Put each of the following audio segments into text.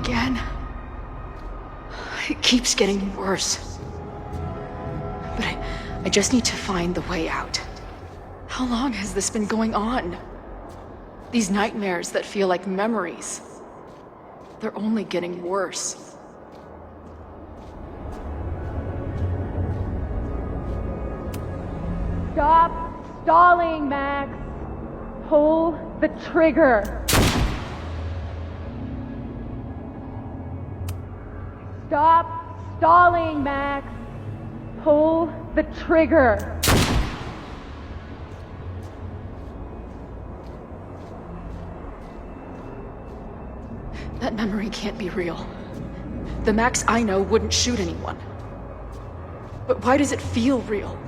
again. It keeps getting worse. But I just need to find the way out. How long has this been going on? These nightmares that feel like memories. They're only getting worse. Stop stalling, Max. Pull the trigger. Stop stalling, Max. Pull the trigger. That memory can't be real. The Max I know wouldn't shoot anyone. But why does it feel real?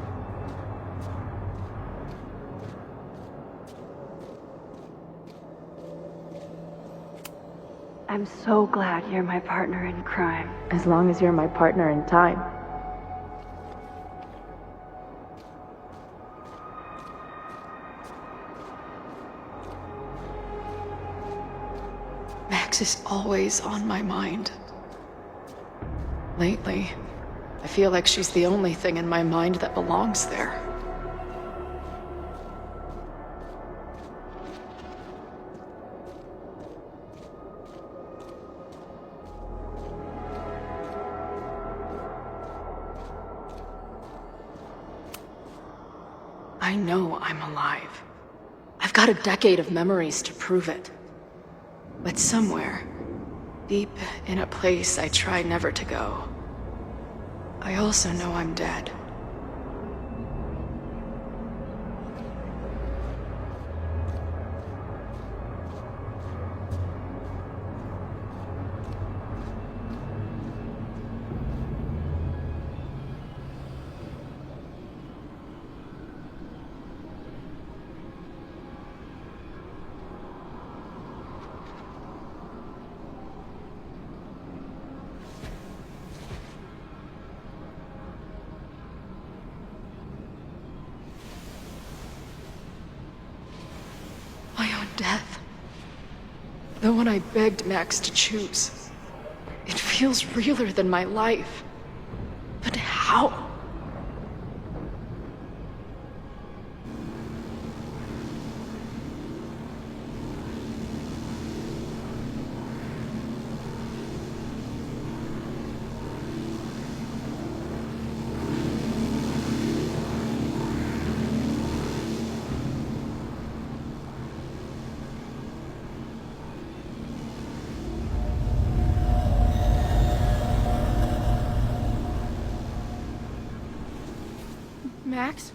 I'm so glad you're my partner in crime. As long as you're my partner in time. Max is always on my mind. Lately, I feel like she's the only thing in my mind that belongs there. I know I'm alive. I've got a decade of memories to prove it. But somewhere, deep in a place I try never to go, I also know I'm dead. My own death. The one I begged Max to choose. It feels realer than my life. But how? Max?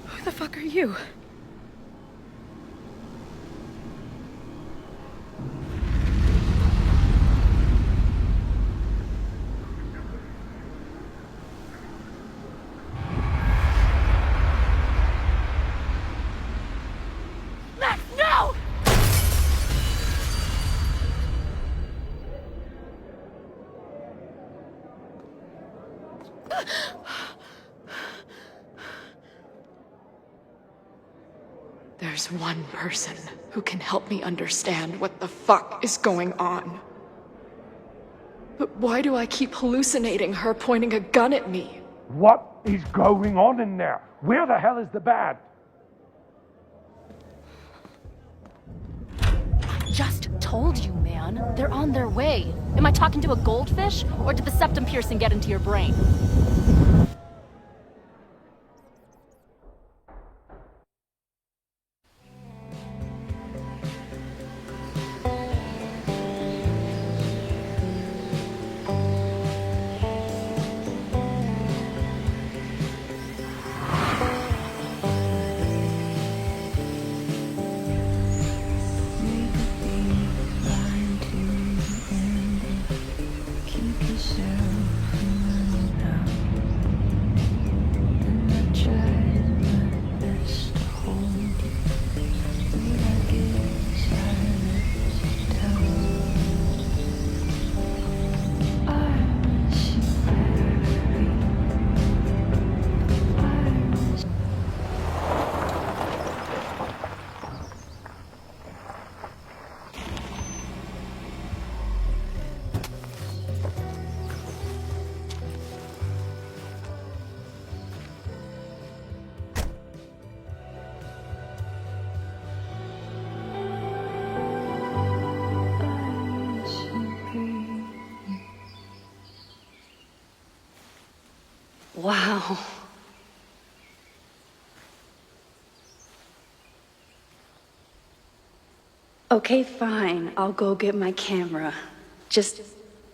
Who the fuck are you? Max, no! There's one person who can help me understand what the fuck is going on. But why do I keep hallucinating her pointing a gun at me? What is going on in there? Where the hell is the bat? Just told you, man. They're on their way. Am I talking to a goldfish, or did the septum piercing get into your brain? Keep you Wow. Okay, fine. I'll go get my camera. Just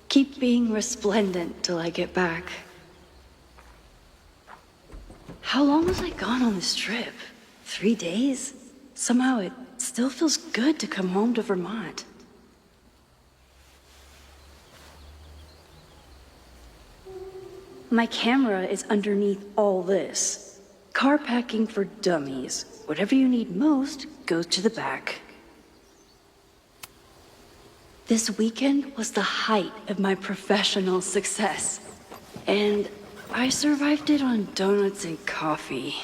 keep being resplendent till I get back. How long was I gone on this trip? 3 days? Somehow it still feels good to come home to Vermont. My camera is underneath all this. Car packing for dummies. Whatever you need most goes to the back. This weekend was the height of my professional success. And I survived it on donuts and coffee.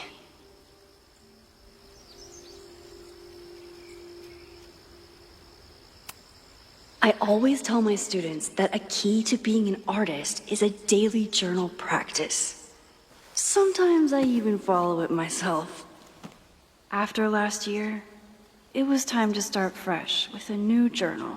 I always tell my students that a key to being an artist is a daily journal practice. Sometimes I even follow it myself. After last year, it was time to start fresh with a new journal.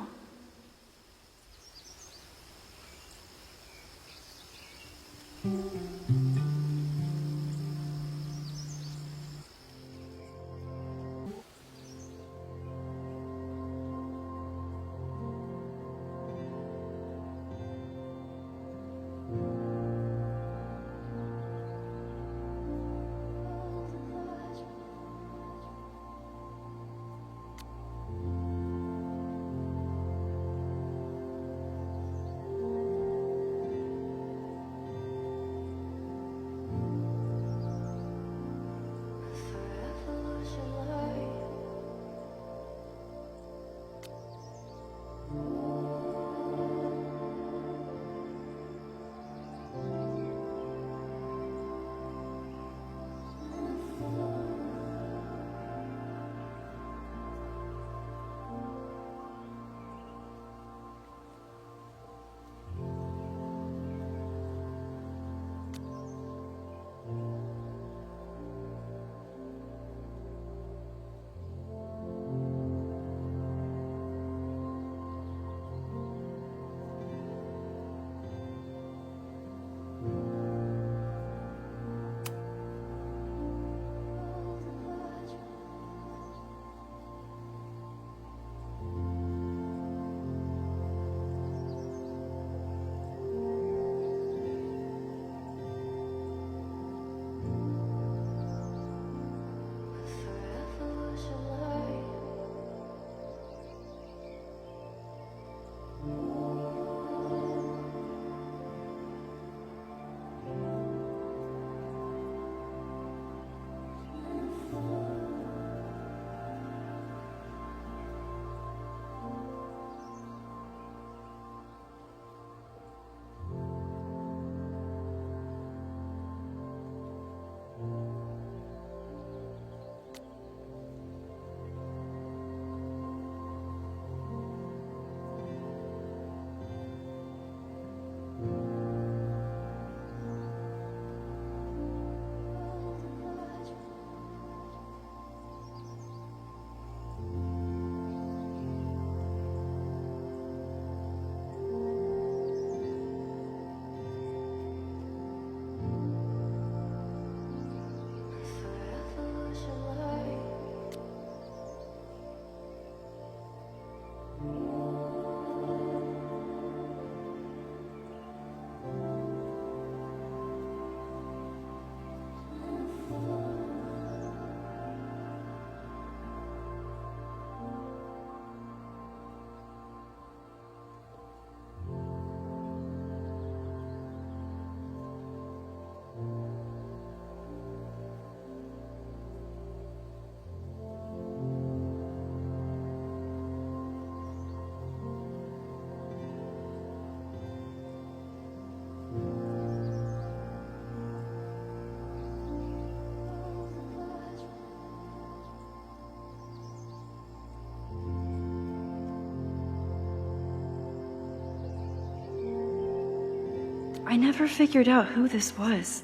I never figured out who this was,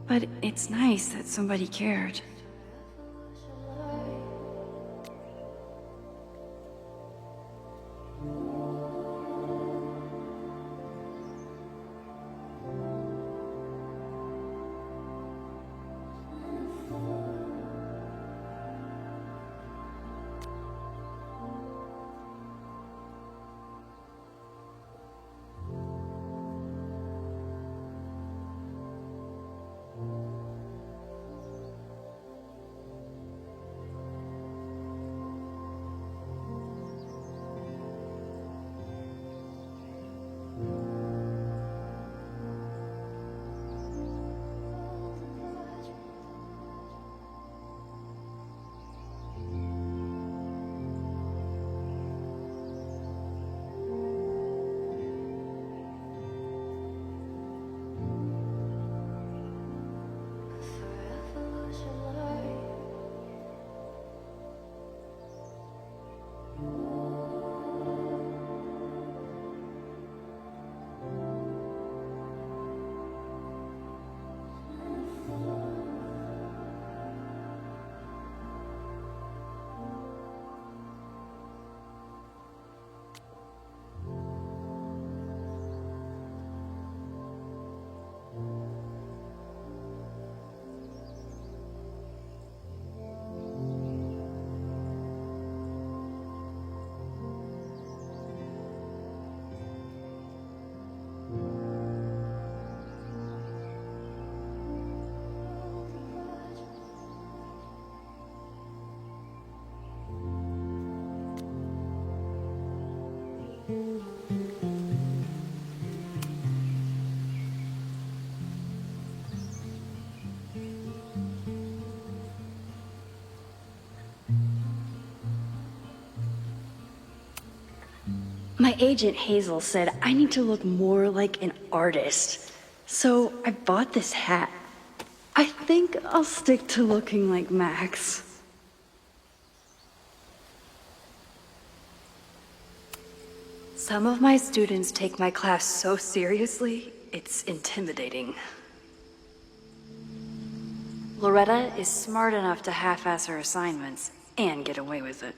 but it's nice that somebody cared. My agent Hazel said I need to look more like an artist, so I bought this hat. I think I'll stick to looking like Max. Some of my students take my class so seriously, it's intimidating. Loretta is smart enough to half-ass her assignments and get away with it.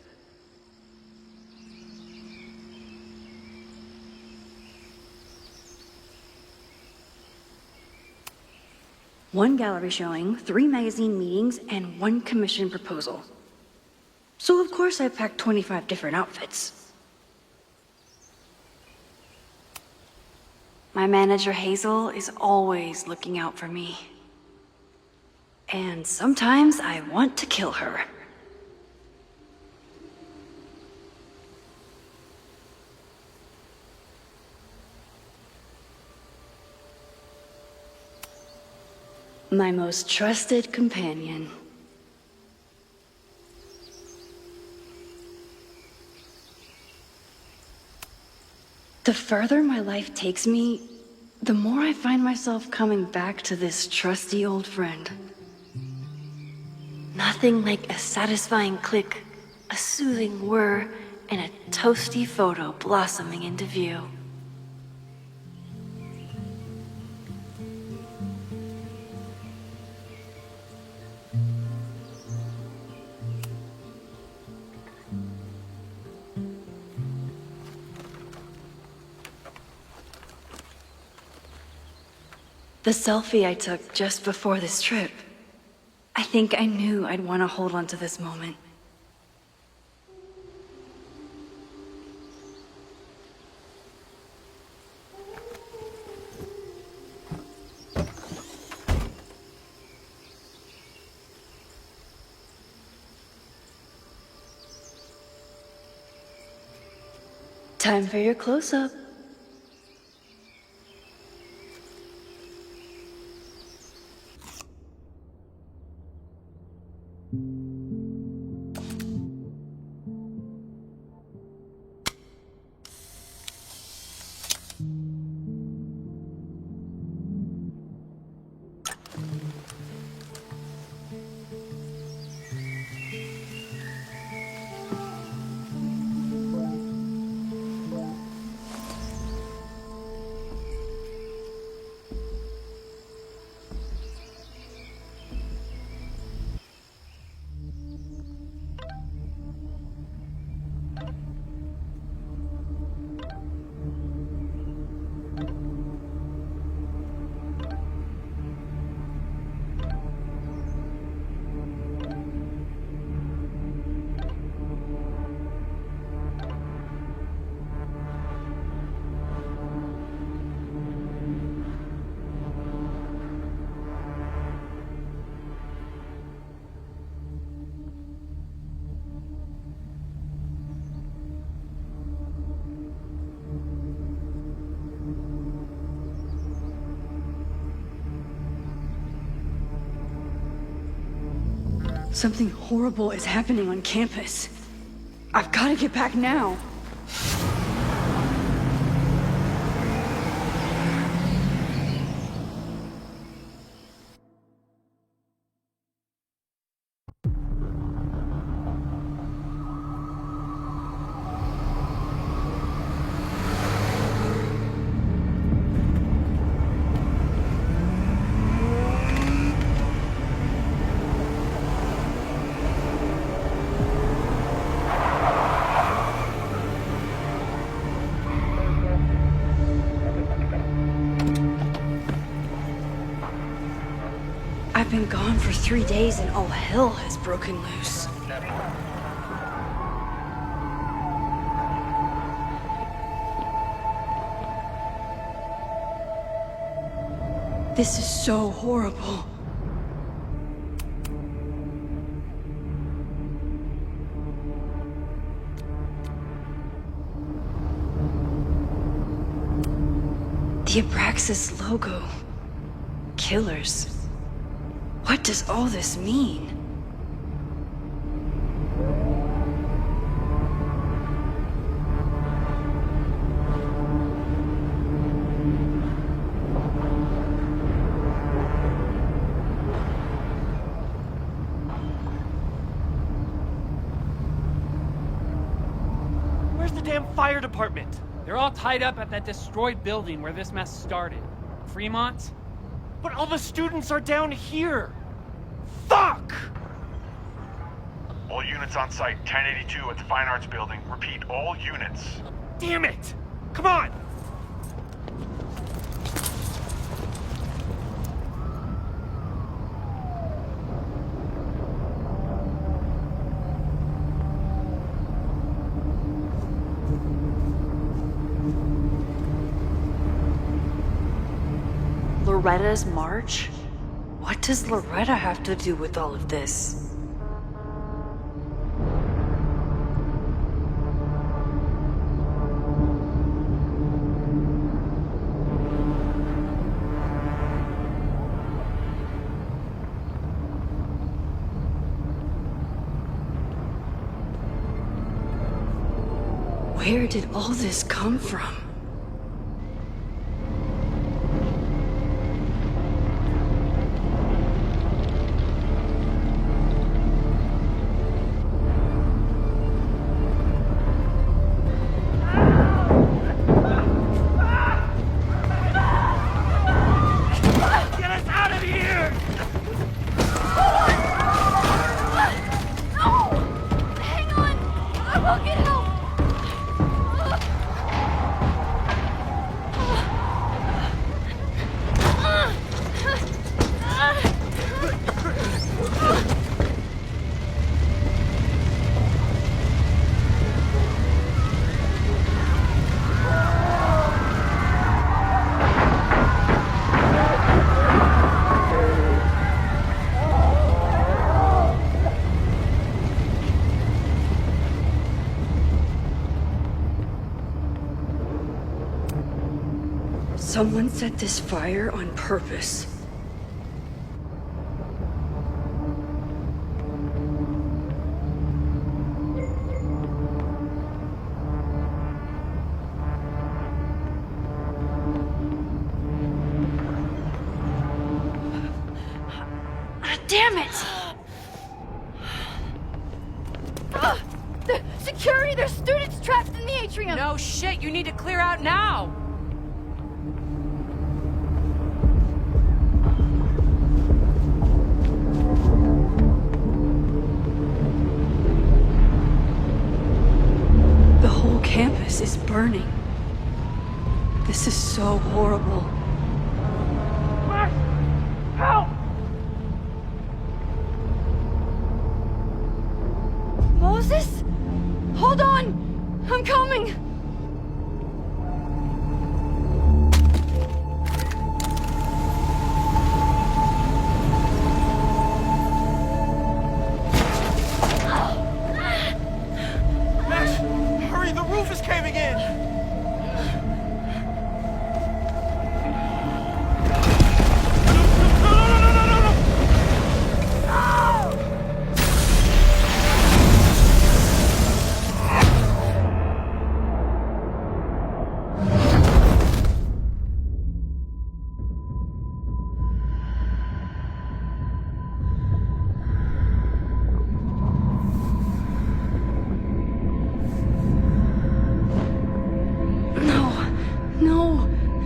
One gallery showing, 3 magazine meetings, and 1 commission proposal. So of course I packed 25 different outfits. My manager Hazel is always looking out for me. And sometimes I want to kill her. My most trusted companion. The further my life takes me, the more I find myself coming back to this trusty old friend. Nothing like a satisfying click, a soothing whir, and a toasty photo blossoming into view. The selfie I took just before this trip. I think I knew I'd want to hold on to this moment. Time for your close-up. Something horrible is happening on campus. I've got to get back now. I've been gone for 3 days and all hell has broken loose. This is so horrible. The Abraxas logo. Killers. What does all this mean? Where's the damn fire department? They're all tied up at that destroyed building where this mess started. Fremont? But all the students are down here! Fuck! All units on site, 1082 at the Fine Arts Building. Repeat, all units. Damn it! Come on! Loretta's march? What does Loretta have to do with all of this? Where did all this come from? Get us out of here! No! Hang on! I will get help! Someone set this fire on purpose. Damn it! Security! There's students trapped in the atrium! No shit, you need to clear out now! The whole campus is burning. This is so horrible. Max! Help! Moses? Hold on! I'm coming! Max! Hurry, the roof is caving in!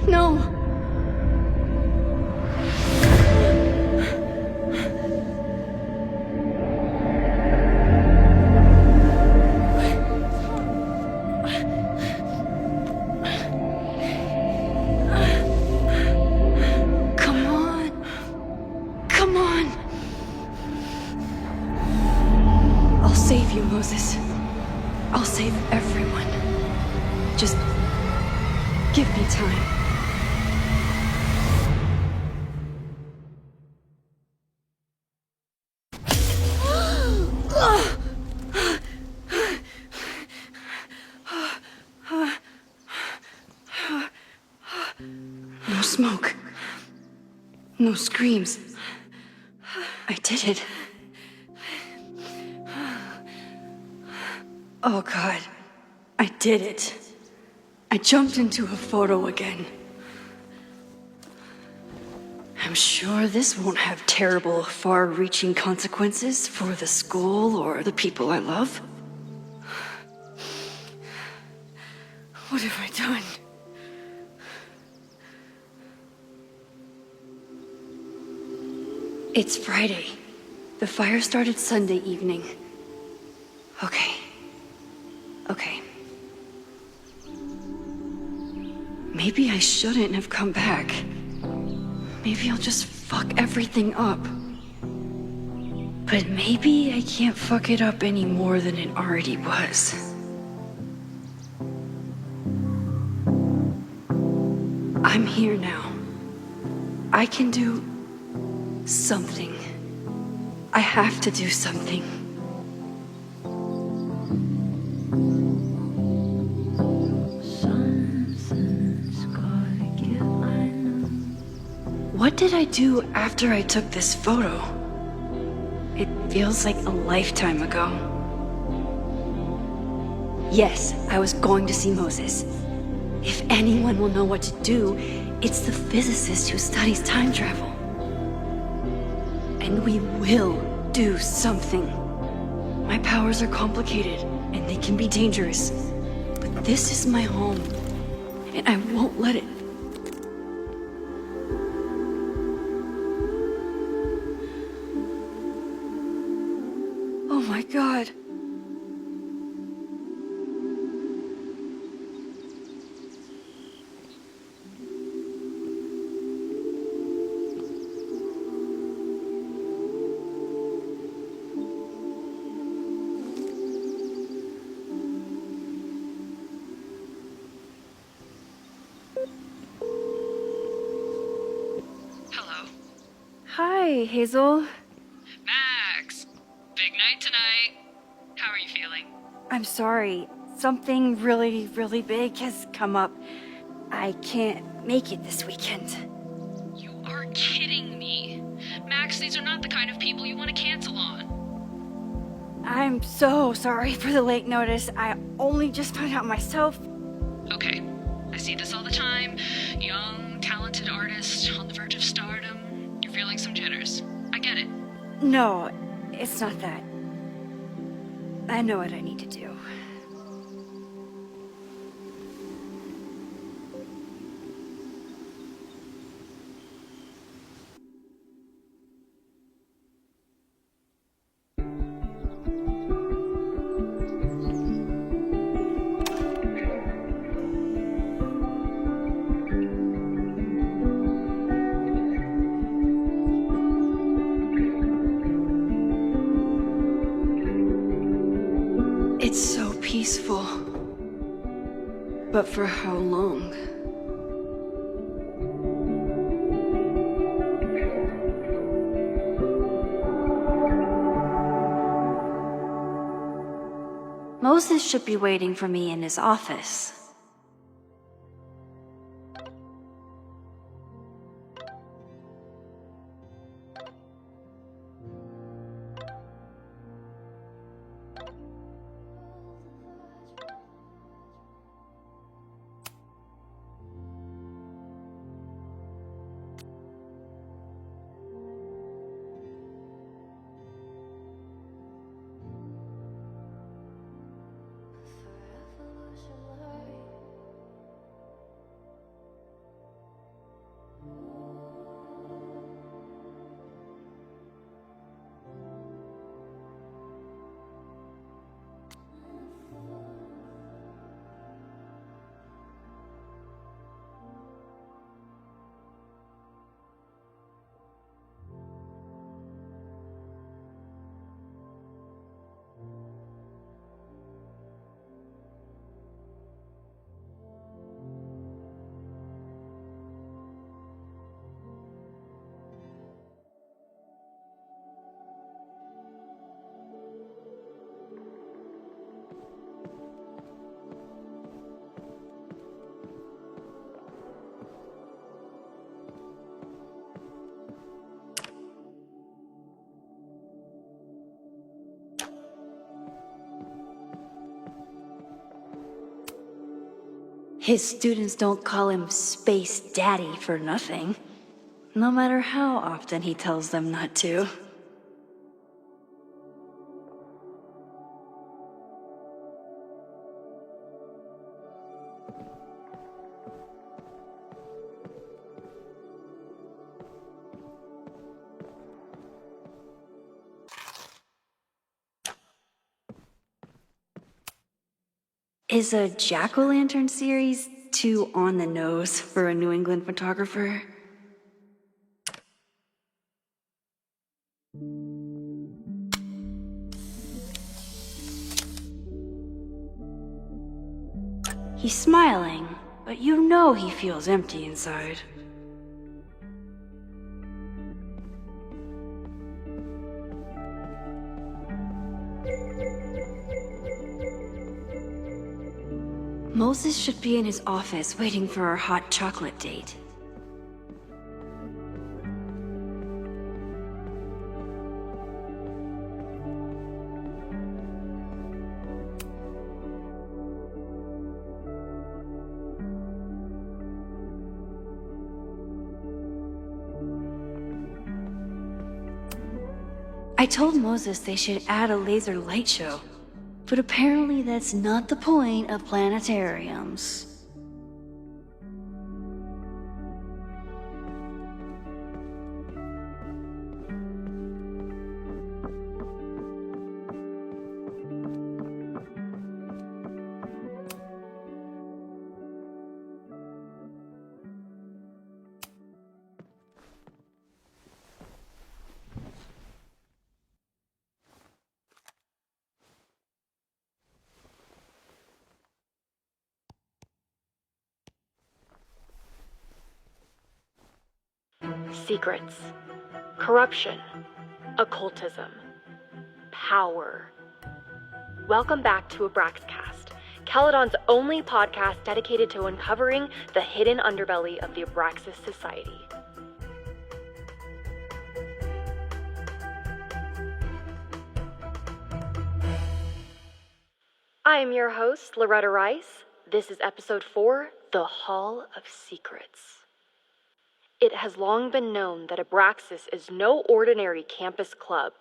No! Come on! Come on! I'll save you, Moses. I'll save everyone. Just give me time. No screams. I did it. Oh God, I did it. I jumped into a photo again. I'm sure this won't have terrible, far-reaching consequences for the school or the people I love. What have I done? It's Friday. The fire started Sunday evening. Okay. Maybe I shouldn't have come back. Maybe I'll just fuck everything up. But maybe I can't fuck it up any more than it already was. I'm here now. I can do something. I have to do something. What did I do after I took this photo? It feels like a lifetime ago. Yes, I was going to see Moses. If anyone will know what to do, it's the physicist who studies time travel. And we will do something. My powers are complicated, and they can be dangerous. But this is my home, and I won't let it. Oh my God. Hello. Hi, Hazel. Max! Big night tonight. How are you feeling? I'm sorry. Something really, really big has come up. I can't make it this weekend. You are kidding me. Max, these are not the kind of people you want to cancel on. I'm so sorry for the late notice. I only just found out myself. Okay, I see this all the time. Young, talented artist on the verge of stardom. You're feeling some jitters. I get it. No, it's not that. I know what I need to do. It's so peaceful. But for how long? Moses should be waiting for me in his office. His students don't call him Space Daddy for nothing, no matter how often he tells them not to. Is a jack-o'-lantern series too on the nose for a New England photographer? He's smiling, but you know he feels empty inside. Moses should be in his office waiting for our hot chocolate date. I told Moses they should add a laser light show, but apparently that's not the point of planetariums. Secrets, corruption, occultism, power. Welcome back to Abraxcast, Caledon's only podcast dedicated to uncovering the hidden underbelly of the Abraxas Society. I am your host, Loretta Rice. This is episode 4, The Hall of Secrets. It has long been known that Abraxas is no ordinary campus club.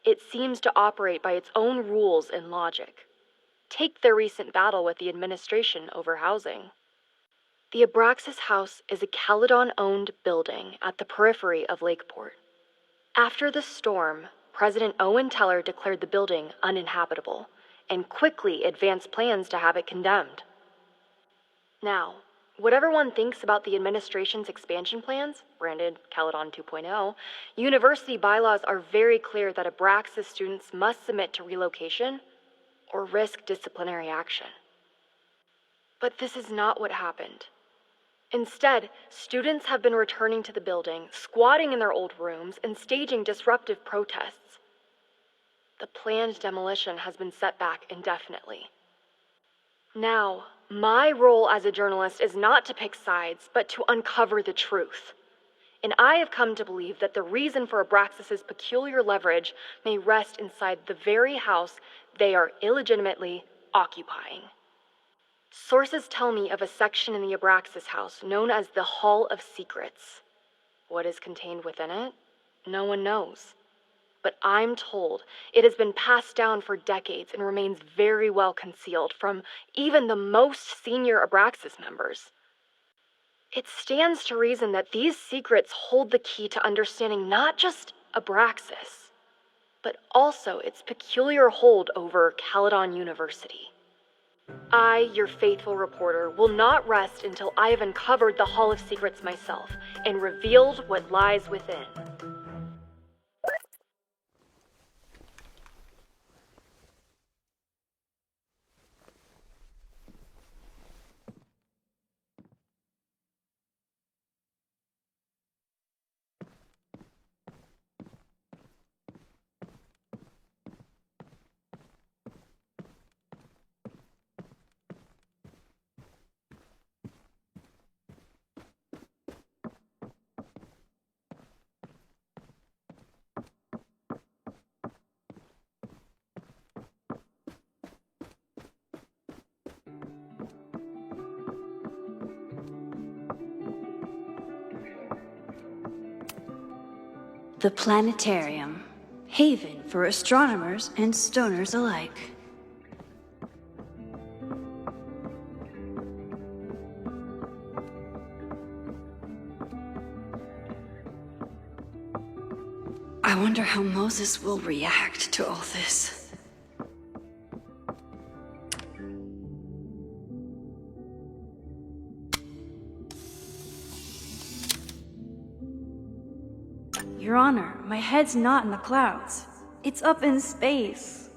It seems to operate by its own rules and logic. Take their recent battle with the administration over housing. The Abraxas House is a Caledon-owned building at the periphery of Lakeport. After the storm, President Owen Teller declared the building uninhabitable and quickly advanced plans to have it condemned. Now, whatever one thinks about the administration's expansion plans, branded Caledon 2.0, university bylaws are very clear that Abraxas students must submit to relocation or risk disciplinary action. But this is not what happened. Instead, students have been returning to the building, squatting in their old rooms, and staging disruptive protests. The planned demolition has been set back indefinitely. Now, my role as a journalist is not to pick sides, but to uncover the truth. And I have come to believe that the reason for Abraxas's peculiar leverage may rest inside the very house they are illegitimately occupying. Sources tell me of a section in the Abraxas house known as the Hall of Secrets. What is contained within it? No one knows. But I'm told it has been passed down for decades and remains very well concealed from even the most senior Abraxas members. It stands to reason that these secrets hold the key to understanding not just Abraxas, but also its peculiar hold over Caledon University. I, your faithful reporter, will not rest until I have uncovered the Hall of Secrets myself and revealed what lies within. The planetarium. Haven for astronomers and stoners alike. I wonder how Moses will react to all this. Your Honor, my head's not in the clouds. It's up in space.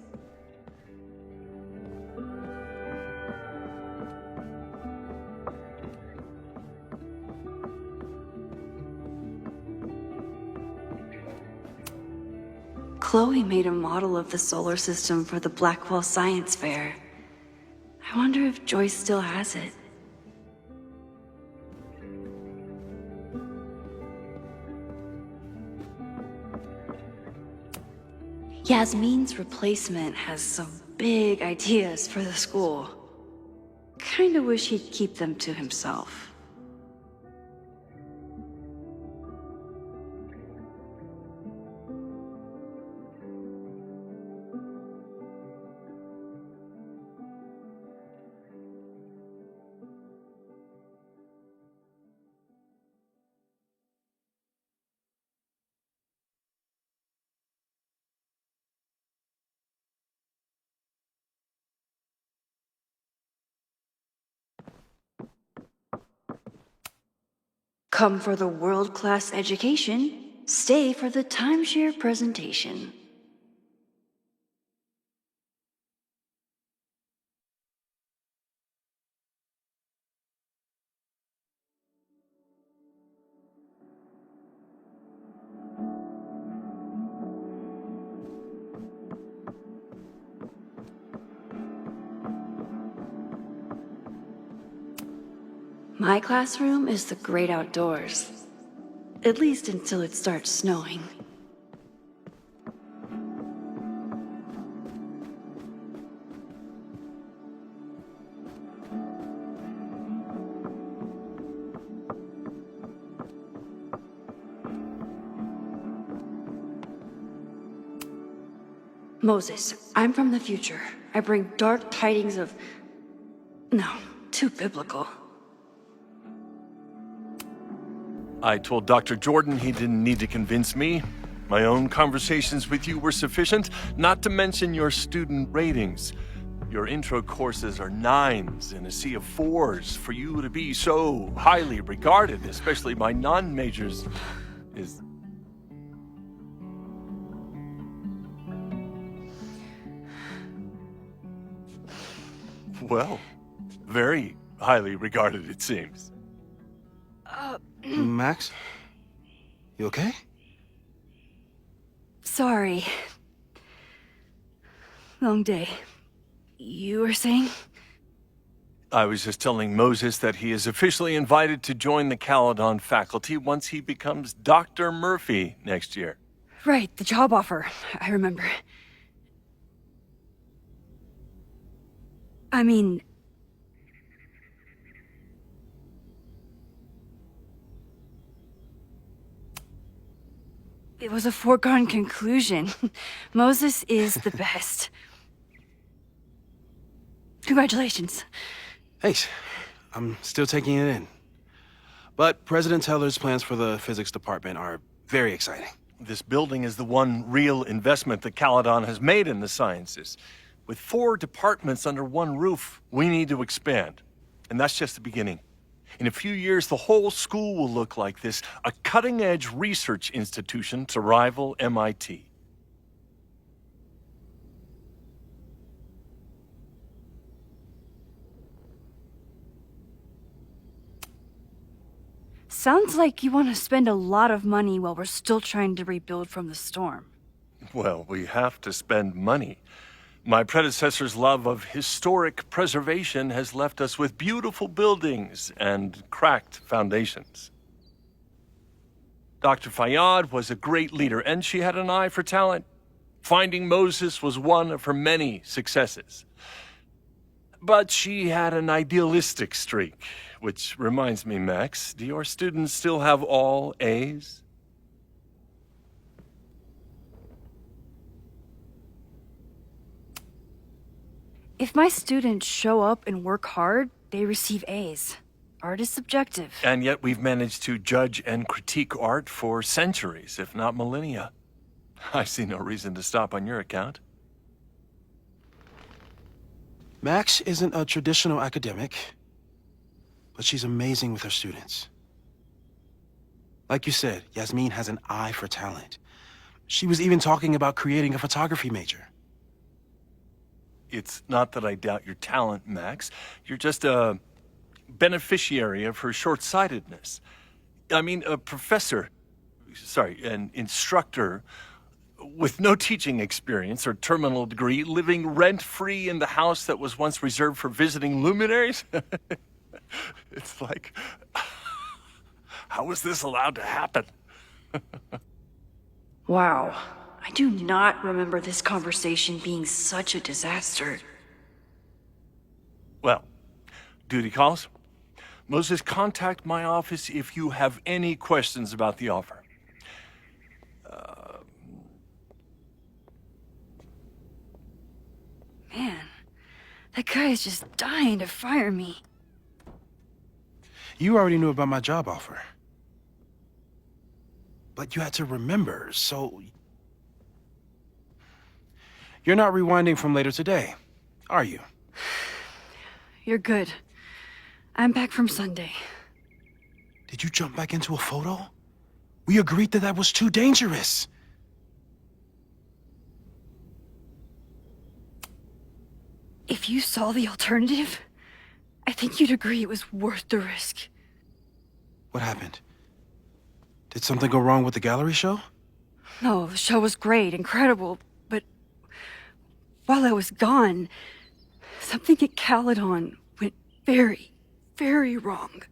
Chloe made a model of the solar system for the Blackwell Science Fair. I wonder if Joyce still has it. Yasmin's replacement has some big ideas for the school. Kinda wish he'd keep them to himself. Come for the world-class education, stay for the timeshare presentation. My classroom is the great outdoors. At least until it starts snowing. Moses, I'm from the future. I bring dark tidings of... No, too biblical. I told Dr. Jordan he didn't need to convince me. My own conversations with you were sufficient, not to mention your student ratings. Your intro courses are 9s in a sea of 4s. For you to be so highly regarded, especially by non-majors, is... well, very highly regarded, it seems. Max? You okay? Sorry. Long day. You were saying? I was just telling Moses that he is officially invited to join the Caledon faculty once he becomes Dr. Murphy next year. Right, the job offer. I remember. I mean... it was a foregone conclusion. Moses is the best. Congratulations. Thanks. I'm still taking it in. But President Teller's plans for the physics department are very exciting. This building is the one real investment that Caledon has made in the sciences. With 4 departments under one roof, we need to expand. And that's just the beginning. In a few years, the whole school will look like this, a cutting-edge research institution to rival MIT. Sounds like you want to spend a lot of money while we're still trying to rebuild from the storm. Well, we have to spend money. My predecessor's love of historic preservation has left us with beautiful buildings and cracked foundations. Dr. Fayyad was a great leader, and she had an eye for talent. Finding Moses was one of her many successes. But she had an idealistic streak, which reminds me, Max, do your students still have all A's? If my students show up and work hard, they receive A's. Art is subjective. And yet we've managed to judge and critique art for centuries, if not millennia. I see no reason to stop on your account. Max isn't a traditional academic, but she's amazing with her students. Like you said, Yasmin has an eye for talent. She was even talking about creating a photography major. It's not that I doubt your talent, Max. You're just a beneficiary of her short-sightedness. I mean, an instructor with no teaching experience or terminal degree, living rent-free in the house that was once reserved for visiting luminaries? It's like, how was this allowed to happen? Wow. I do not remember this conversation being such a disaster. Well, duty calls. Moses, contact my office if you have any questions about the offer. Man, that guy is just dying to fire me. You already knew about my job offer. But you had to remember, so... You're not rewinding from later today, are you? You're good. I'm back from Sunday. Did you jump back into a photo? We agreed that that was too dangerous. If you saw the alternative, I think you'd agree it was worth the risk. What happened? Did something go wrong with the gallery show? No, the show was great, incredible, but while I was gone, something at Caledon went very, very wrong.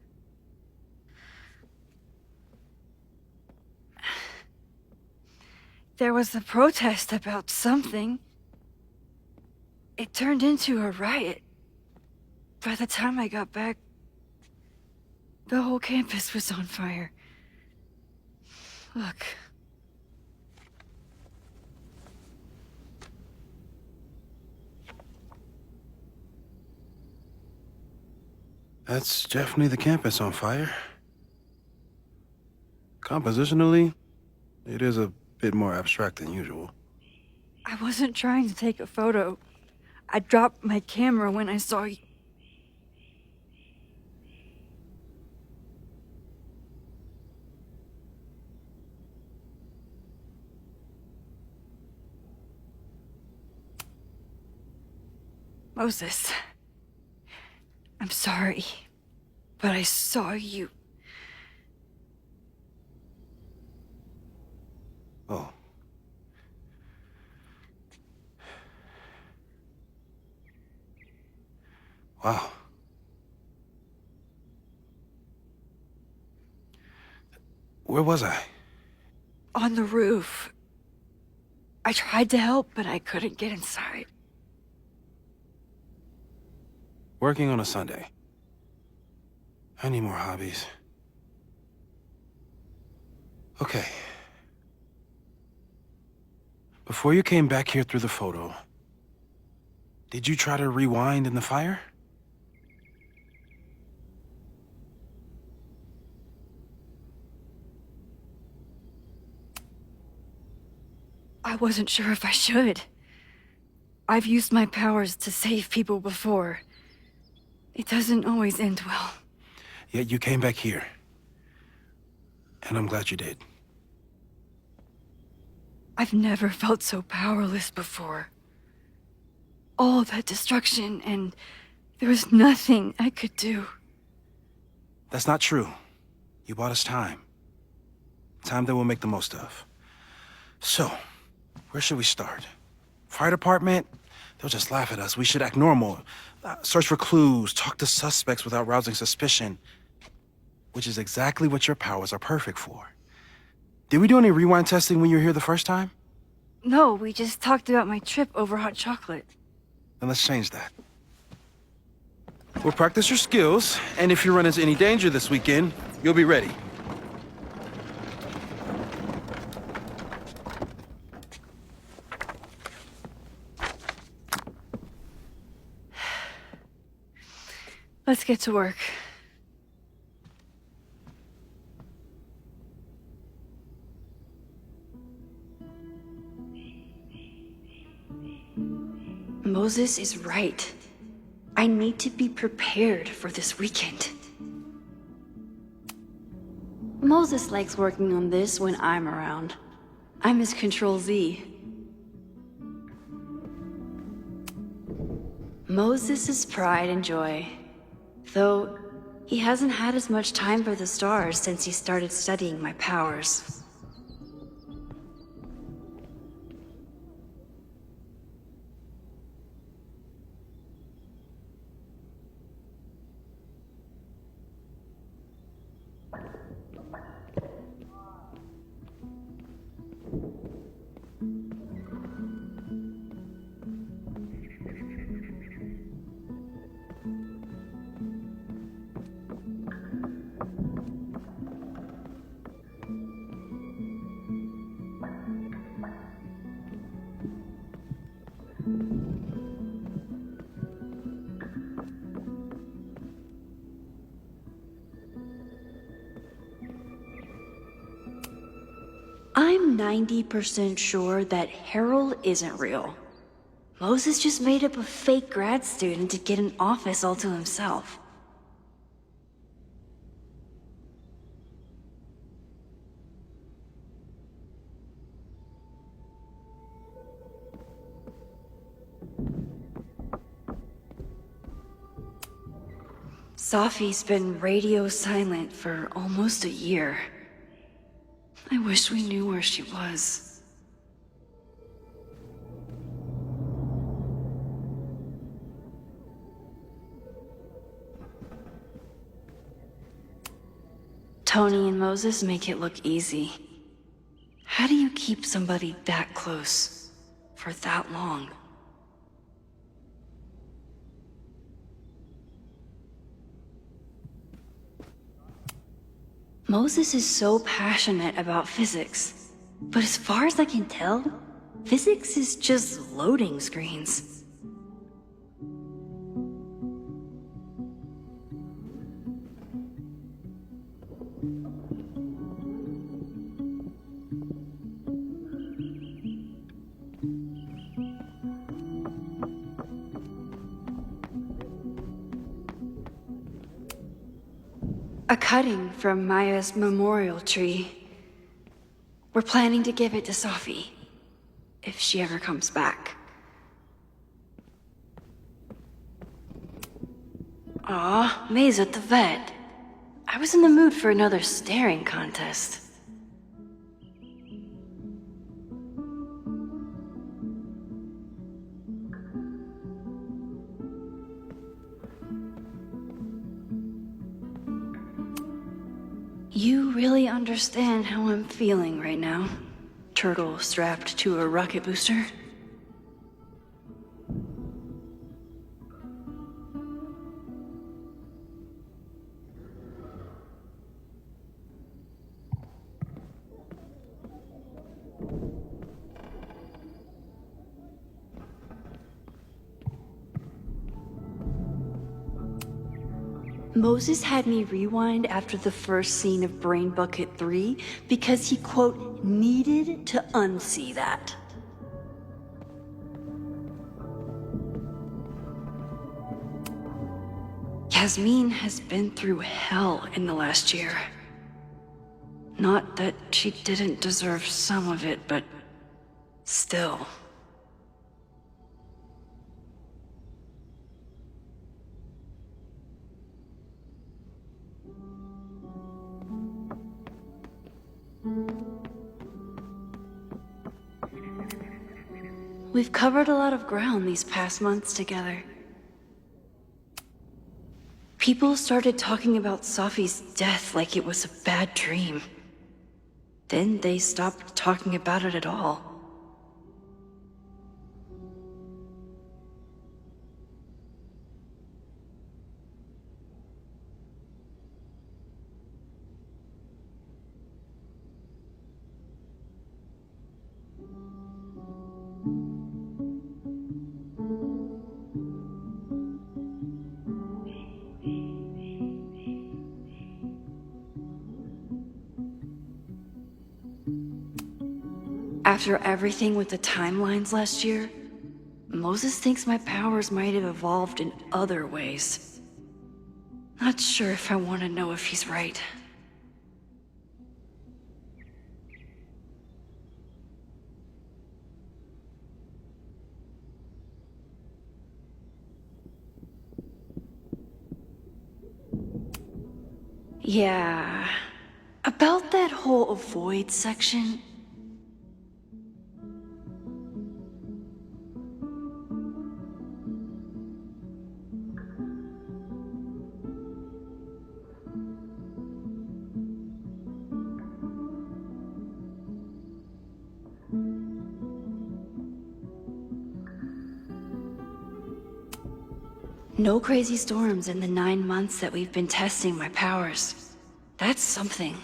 There was a protest about something. It turned into a riot. By the time I got back, the whole campus was on fire. Look. That's definitely the campus on fire. Compositionally, it is a bit more abstract than usual. I wasn't trying to take a photo. I dropped my camera when I saw you. Moses, I'm sorry, but I saw you. Oh. Wow. Where was I? On the roof. I tried to help, but I couldn't get inside. Working on a Sunday. I need more hobbies. Okay. Before you came back here through the photo, did you try to rewind in the fire? I wasn't sure if I should. I've used my powers to save people before. It doesn't always end well. Yet you came back here. And I'm glad you did. I've never felt so powerless before. All that destruction, and there was nothing I could do. That's not true. You bought us time. Time that we'll make the most of. So, where should we start? Fire department? They'll just laugh at us. We should act normal. Search for clues, talk to suspects without rousing suspicion. Which is exactly what your powers are perfect for. Did we do any rewind testing when you were here the first time? No, we just talked about my trip over hot chocolate. Then let's change that. We'll practice your skills, and if you run into any danger this weekend, you'll be ready. Let's get to work. Moses is right. I need to be prepared for this weekend. Moses likes working on this when I'm around. I'm his Control-Z. Moses is pride and joy. Though, he hasn't had as much time for the stars since he started studying my powers. I'm 90% sure that Harold isn't real. Moses just made up a fake grad student to get an office all to himself. Safi's been radio silent for almost a year. I wish we knew where she was. Tony and Moses make it look easy. How do you keep somebody that close for that long? Moses is so passionate about physics, but as far as I can tell, physics is just loading screens. A cutting from Maya's memorial tree. We're planning to give it to Safi, if she ever comes back. Aw, May's at the vet. I was in the mood for another staring contest. You really understand how I'm feeling right now? Turtle strapped to a rocket booster? Moses had me rewind after the first scene of Brain Bucket 3 because he, quote, needed to unsee that. Yasmin has been through hell in the last year. Not that she didn't deserve some of it, but still. We've covered a lot of ground these past months together. People started talking about Safi's death like it was a bad dream. Then they stopped talking about it at all. After everything with the timelines last year, Moses thinks my powers might have evolved in other ways. Not sure if I want to know if he's right. Yeah, about that whole avoid section. No crazy storms in the 9 months that we've been testing my powers. That's something.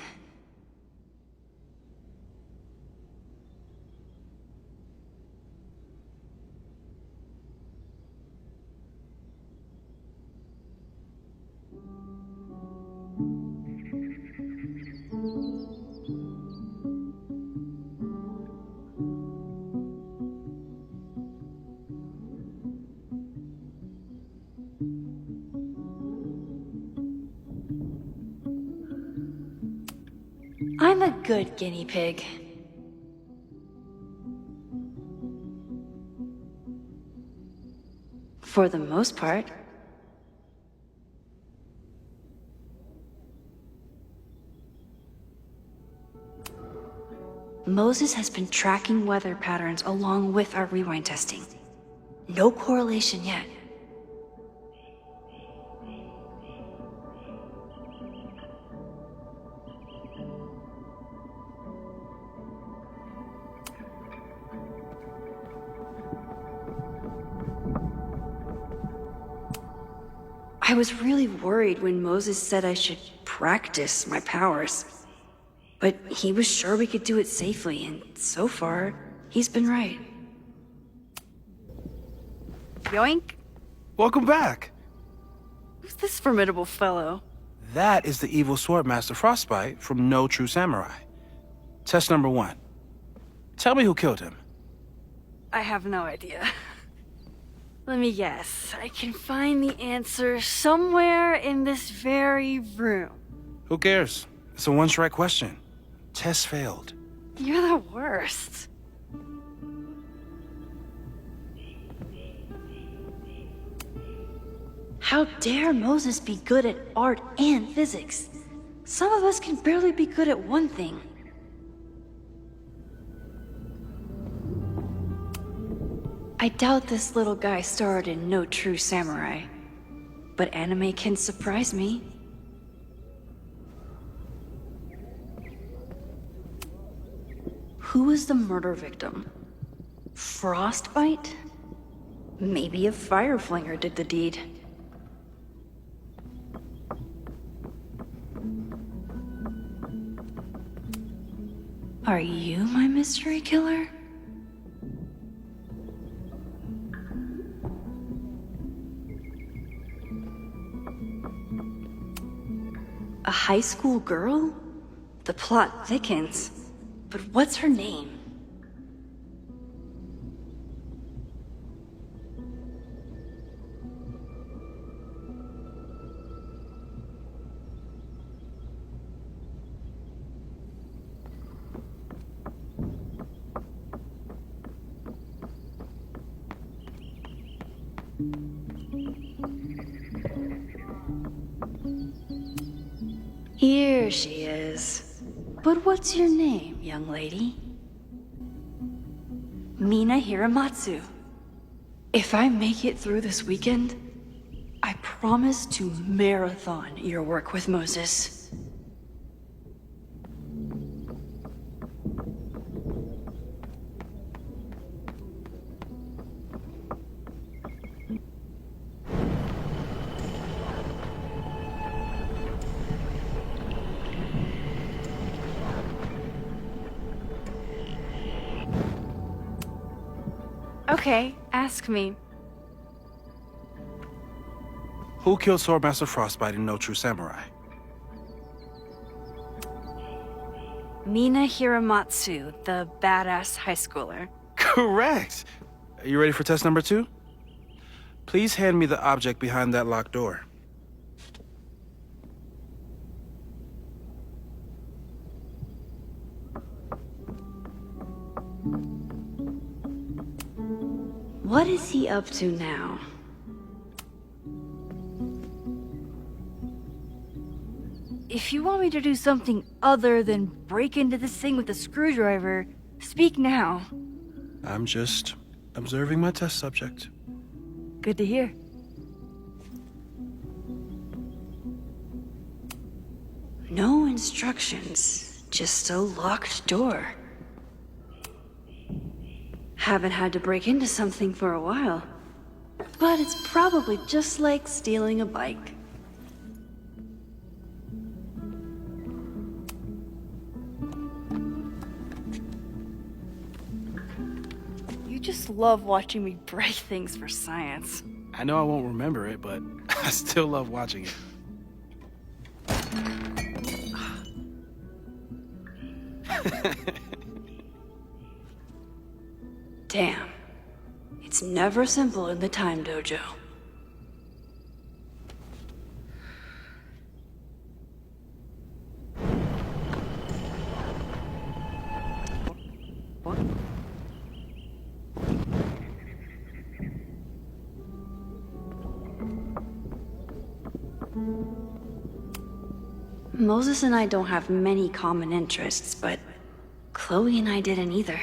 I'm a good guinea pig. For the most part. Moses has been tracking weather patterns along with our rewind testing. No correlation yet. I was really worried when Moses said I should practice my powers. But he was sure we could do it safely, and so far, he's been right. Yoink. Welcome back. Who's this formidable fellow? That is the evil Swordmaster Frostbite from No True Samurai. Test number 1. Tell me who killed him. I have no idea. Let me guess. I can find the answer somewhere in this very room. Who cares? It's a one-strike question. Test failed. You're the worst. How dare Moses be good at art and physics? Some of us can barely be good at one thing. I doubt this little guy starred in No True Samurai, but anime can surprise me. Who was the murder victim? Frostbite? Maybe a fire flinger did the deed. Are you my mystery killer? A high school girl? The plot thickens. But what's her name? Here she is. But what's your name, young lady? Mina Hiramatsu. If I make it through this weekend, I promise to marathon your work with Moses. Okay, ask me. Who killed Swordmaster Frostbite in No True Samurai? Mina Hiramatsu, the badass high schooler. Correct! Are you ready for test number 2? Please hand me the object behind that locked door. What is he up to now? If you want me to do something other than break into this thing with a screwdriver, speak now. I'm just observing my test subject. Good to hear. No instructions, just a locked door. Haven't had to break into something for a while. But it's probably just like stealing a bike. You just love watching me break things for science. I know I won't remember it, but I still love watching it. Damn. It's never simple in the time dojo. Moses and I don't have many common interests, but Chloe and I didn't either.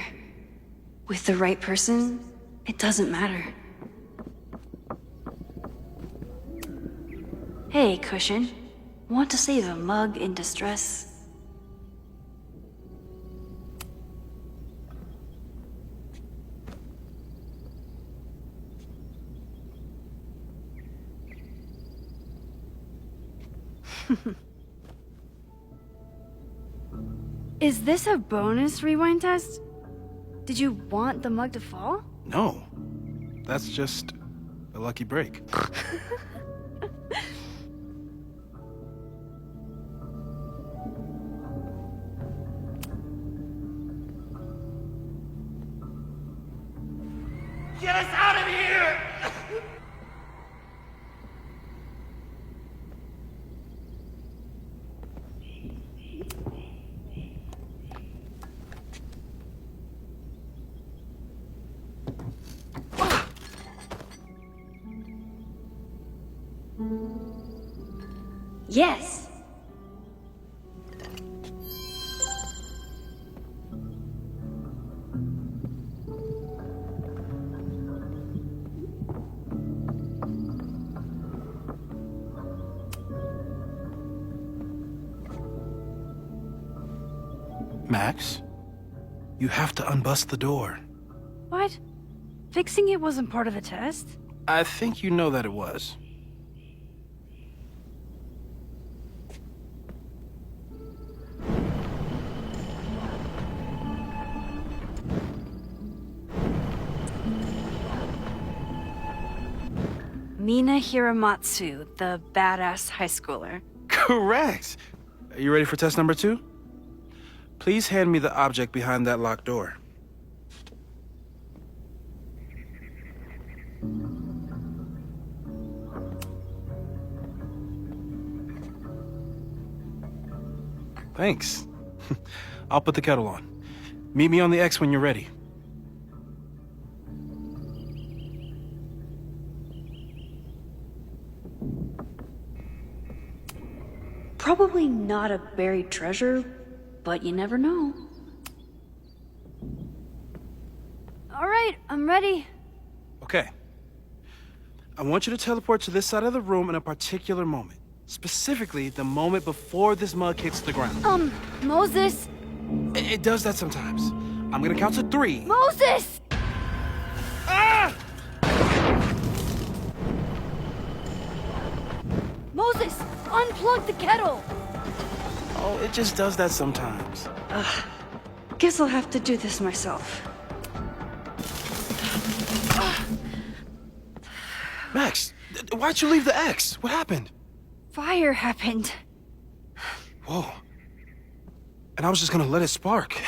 With the right person, it doesn't matter. Hey, Cushion. Want to save a mug in distress? Is this a bonus rewind test? Did you want the mug to fall? No. That's just a lucky break. Get us out of here! Yes! Max, you have to unbust the door. What? Fixing it wasn't part of the test? I think you know that it was. Mina Hiramatsu, the badass high schooler. Correct! Are you ready for test number 2? Please hand me the object behind that locked door. Thanks. I'll put the kettle on. Meet me on the X when you're ready. Probably not a buried treasure, but you never know. All right, I'm ready. Okay. I want you to teleport to this side of the room in a particular moment. Specifically, the moment before this mug hits the ground. Moses! It does that sometimes. I'm gonna count to 3. Moses! Ah! Moses, unplug the kettle! Oh, it just does that sometimes. Guess I'll have to do this myself. Max, why'd you leave the X? What happened? Fire happened. Whoa. and I was just gonna let it spark.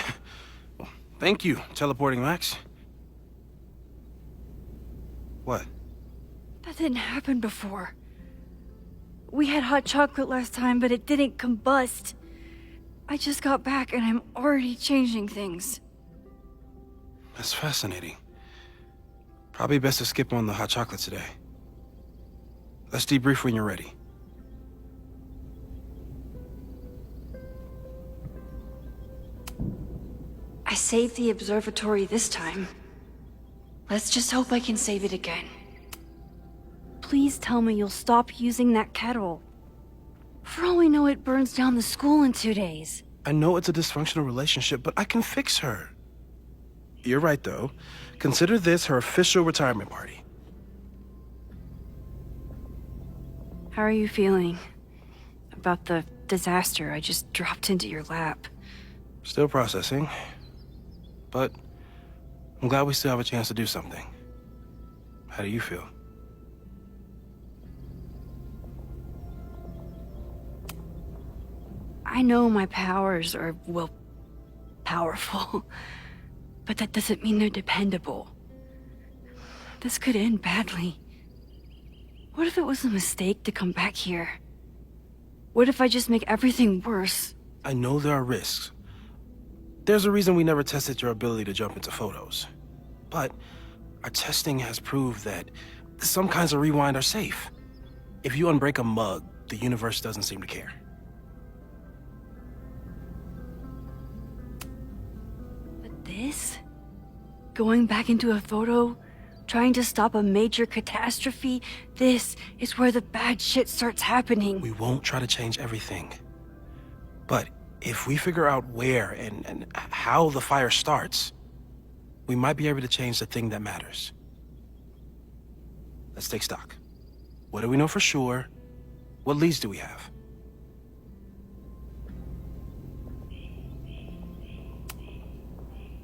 Well, thank you, teleporting Max. What? That didn't happen before. We had hot chocolate last time, but it didn't combust. I just got back and I'm already changing things. That's fascinating. Probably best to skip on the hot chocolate today. Let's debrief when you're ready. I saved the observatory this time. Let's just hope I can save it again. Please tell me you'll stop using that kettle. For all we know, it burns down the school in 2 days. I know it's a dysfunctional relationship, but I can fix her. You're right, though. Consider this her official retirement party. How are you feeling about the disaster I just dropped into your lap? Still processing. But I'm glad we still have a chance to do something. How do you feel? I know my powers are, well, powerful. But that doesn't mean they're dependable. This could end badly. What if it was a mistake to come back here? What if I just make everything worse? I know there are risks. There's a reason we never tested your ability to jump into photos. But our testing has proved that some kinds of rewind are safe. If you unbreak a mug, the universe doesn't seem to care. But this? Going back into a photo? Trying to stop a major catastrophe? This is where the bad shit starts happening. We won't try to change everything. But if we figure out where and how the fire starts, we might be able to change the thing that matters. Let's take stock. What do we know for sure? What leads do we have?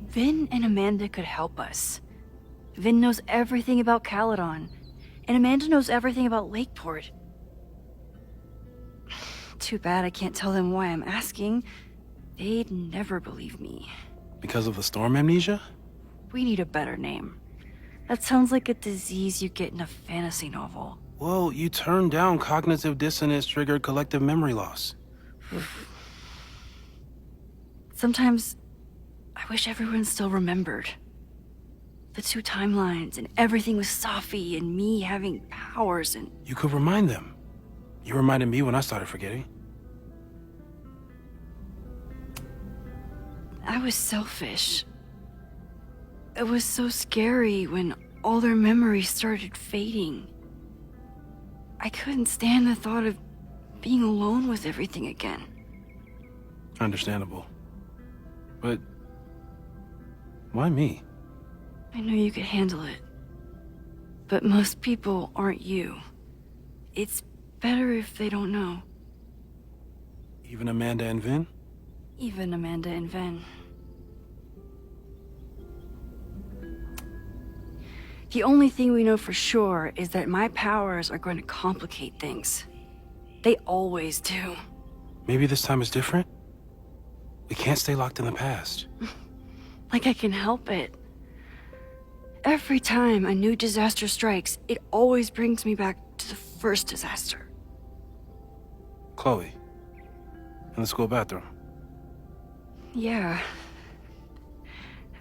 Vin and Amanda could help us. Vin knows everything about Caledon, and Amanda knows everything about Lakeport. Too bad I can't tell them why I'm asking. They'd never believe me. Because of the storm amnesia? We need a better name. That sounds like a disease you get in a fantasy novel. Well, you turned down cognitive dissonance triggered collective memory loss. Sometimes I wish everyone still remembered. The 2 timelines and everything with Safi and me having powers and... You could remind them. You reminded me when I started forgetting. I was selfish. It was so scary when all their memories started fading. I couldn't stand the thought of being alone with everything again. Understandable. But why me? I know you could handle it. But most people aren't you. It's better if they don't know. Even Amanda and Vin? Even Amanda and Vin. The only thing we know for sure is that my powers are going to complicate things. They always do. Maybe this time is different? We can't stay locked in the past. Like I can help it. Every time a new disaster strikes, it always brings me back to the first disaster. Chloe, in the school bathroom. Yeah.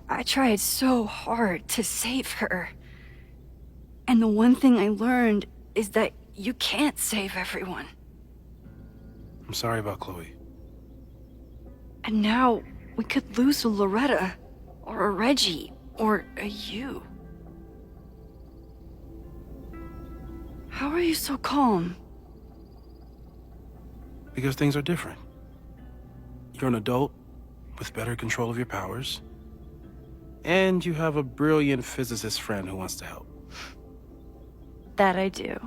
I tried so hard to save her. And the one thing I learned is that you can't save everyone. I'm sorry about Chloe. And now we could lose a Loretta, or a Reggie, or a you. How are you so calm? Because things are different. You're an adult with better control of your powers. And you have a brilliant physicist friend who wants to help. That I do.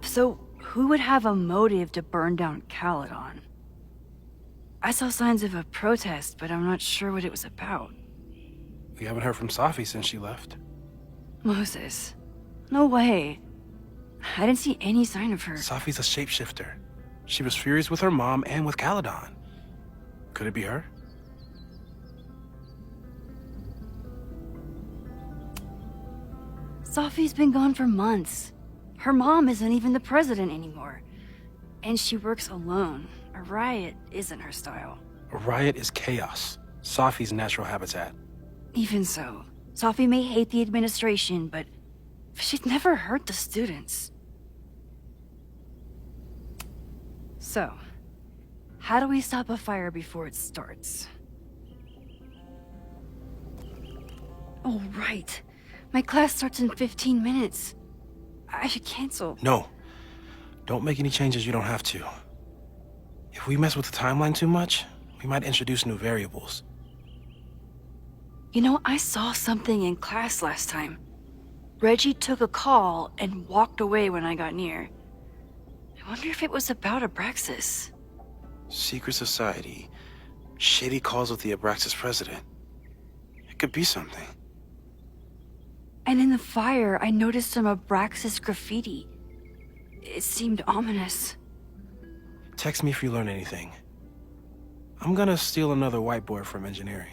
So, who would have a motive to burn down Caledon? I saw signs of a protest, but I'm not sure what it was about. We haven't heard from Safi since she left. Moses. No way. I didn't see any sign of her. Safi's a shapeshifter. She was furious with her mom and with Caladon. Could it be her? Safi's been gone for months. Her mom isn't even the president anymore. And she works alone. A riot isn't her style. A riot is chaos. Safi's natural habitat. Even so, Safi may hate the administration, but she'd never hurt the students. So, how do we stop a fire before it starts? Oh, right. My class starts in 15 minutes. I should cancel. No. Don't make any changes you don't have to. If we mess with the timeline too much, we might introduce new variables. You know, I saw something in class last time. Reggie took a call and walked away when I got near. I wonder if it was about Abraxas. Secret society. Shady calls with the Abraxas president. It could be something. And in the fire, I noticed some Abraxas graffiti. It seemed ominous. Text me if you learn anything. I'm gonna steal another whiteboard from engineering.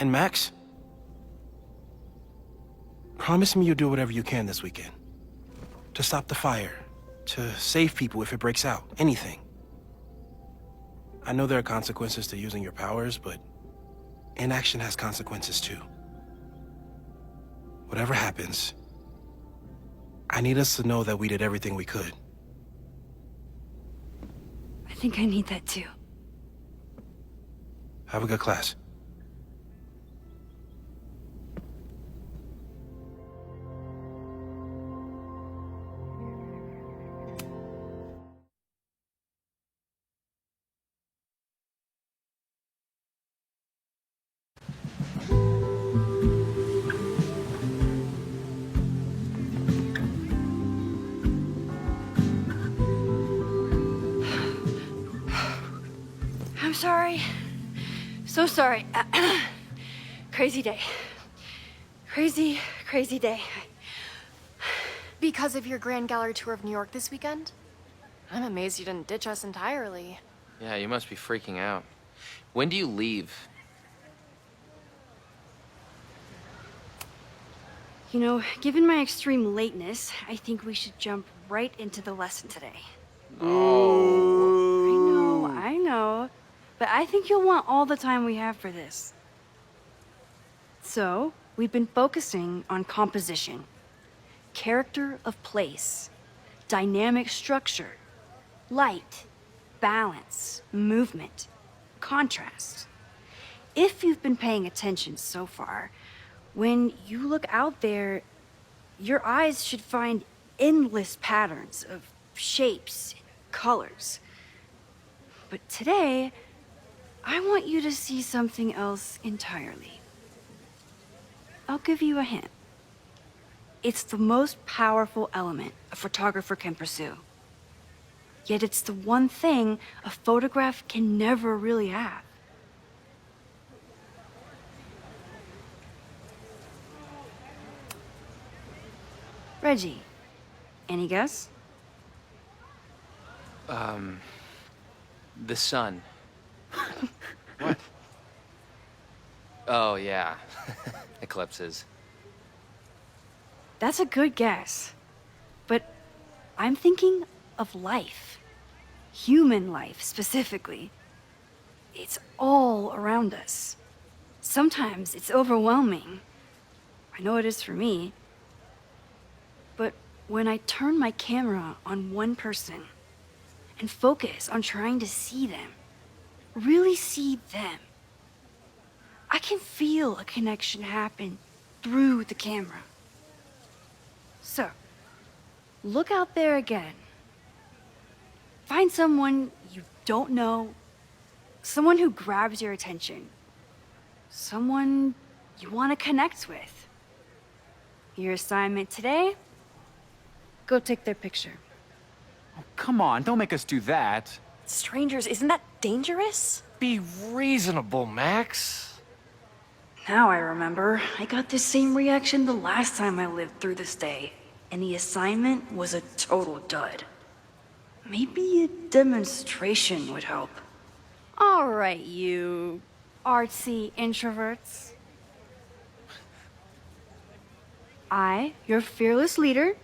And Max? Promise me you'll do whatever you can this weekend. To stop the fire. To save people if it breaks out. Anything. I know there are consequences to using your powers, but inaction has consequences too. Whatever happens, I need us to know that we did everything we could. I think I need that too. Have a good class. I'm sorry. So sorry. Crazy day. Crazy, crazy day. Because of your Grand Gallery tour of New York this weekend? I'm amazed you didn't ditch us entirely. Yeah, you must be freaking out. When do you leave? You know, given my extreme lateness, I think we should jump right into the lesson today. Oh. I know. But I think you'll want all the time we have for this. So, we've been focusing on composition, character of place, dynamic structure, light, balance, movement, contrast. If you've been paying attention so far, when you look out there, your eyes should find endless patterns of shapes, colors. But today, I want you to see something else entirely. I'll give you a hint. It's the most powerful element a photographer can pursue. Yet it's the one thing a photograph can never really have. Reggie, any guess? The sun. What? Oh, yeah. Eclipses. That's a good guess. But I'm thinking of life. Human life, specifically. It's all around us. Sometimes it's overwhelming. I know it is for me. But when I turn my camera on one person and focus on trying to see them, really see them, I can feel a connection happen through the camera. So, look out there again. Find someone you don't know, someone who grabs your attention, someone you want to connect with. Your assignment today? Go take their picture. Oh, come on, don't make us do that. Strangers, isn't that dangerous? Be reasonable, Max. Now I remember, I got the same reaction the last time I lived through this day, and the assignment was a total dud. Maybe a demonstration would help. All right, you artsy introverts. I, your fearless leader,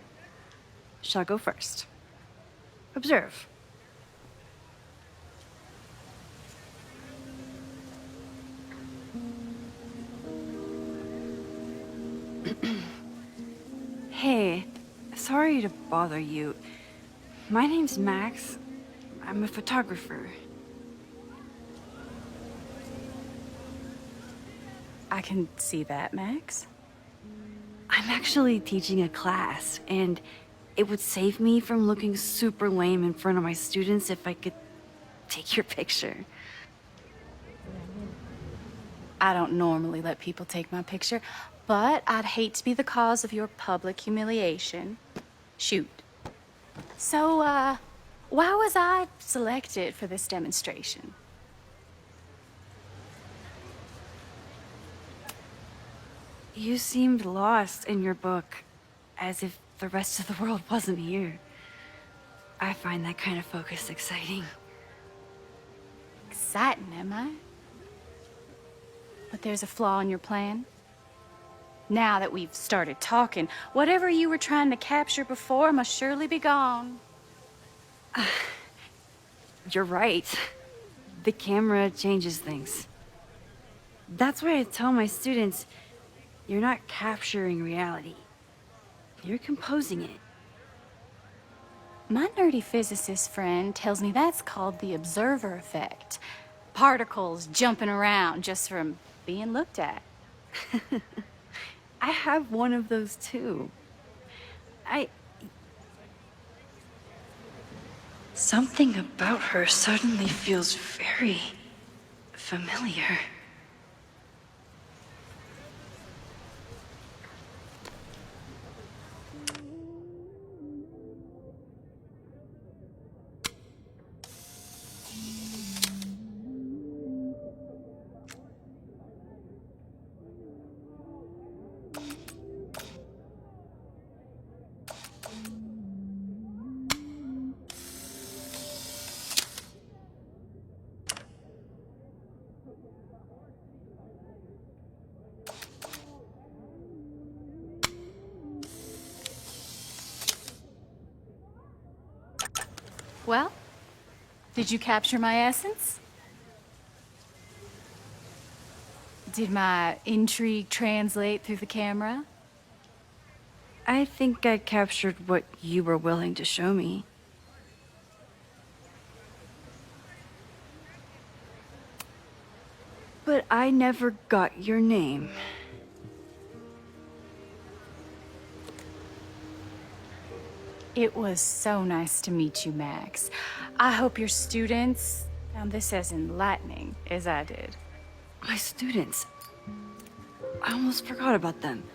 shall go first. Observe. Hey, sorry to bother you. My name's Max. I'm a photographer. I can see that, Max. I'm actually teaching a class, and it would save me from looking super lame in front of my students if I could take your picture. I don't normally let people take my picture, but I'd hate to be the cause of your public humiliation. Shoot. So, why was I selected for this demonstration? You seemed lost in your book, as if the rest of the world wasn't here. I find that kind of focus exciting. Exciting, am I? But there's a flaw in your plan. Now that we've started talking, whatever you were trying to capture before must surely be gone. You're right. The camera changes things. That's why I tell my students, you're not capturing reality. You're composing it. My nerdy physicist friend tells me that's called the observer effect. Particles jumping around just from being looked at. I have one of those too. Something about her suddenly feels very familiar. Well, did you capture my essence? Did my intrigue translate through the camera? I think I captured what you were willing to show me. But I never got your name. It was so nice to meet you, Max. I hope your students found this as enlightening as I did. My students. I almost forgot about them.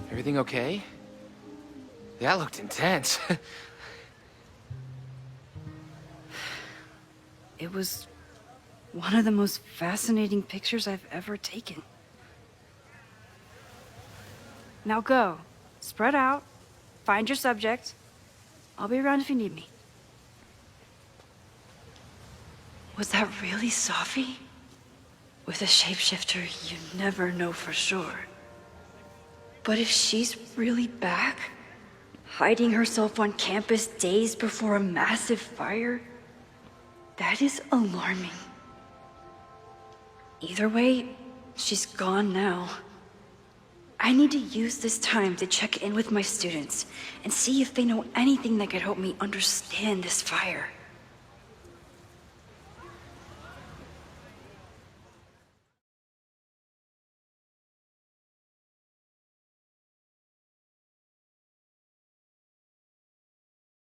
Everything okay? That looked intense. It was one of the most fascinating pictures I've ever taken. Now go. Spread out. Find your subject. I'll be around if you need me. Was that really Safi? With a shapeshifter, you never know for sure. But if she's really back, hiding herself on campus days before a massive fire, that is alarming. Either way, she's gone now. I need to use this time to check in with my students and see if they know anything that could help me understand this fire.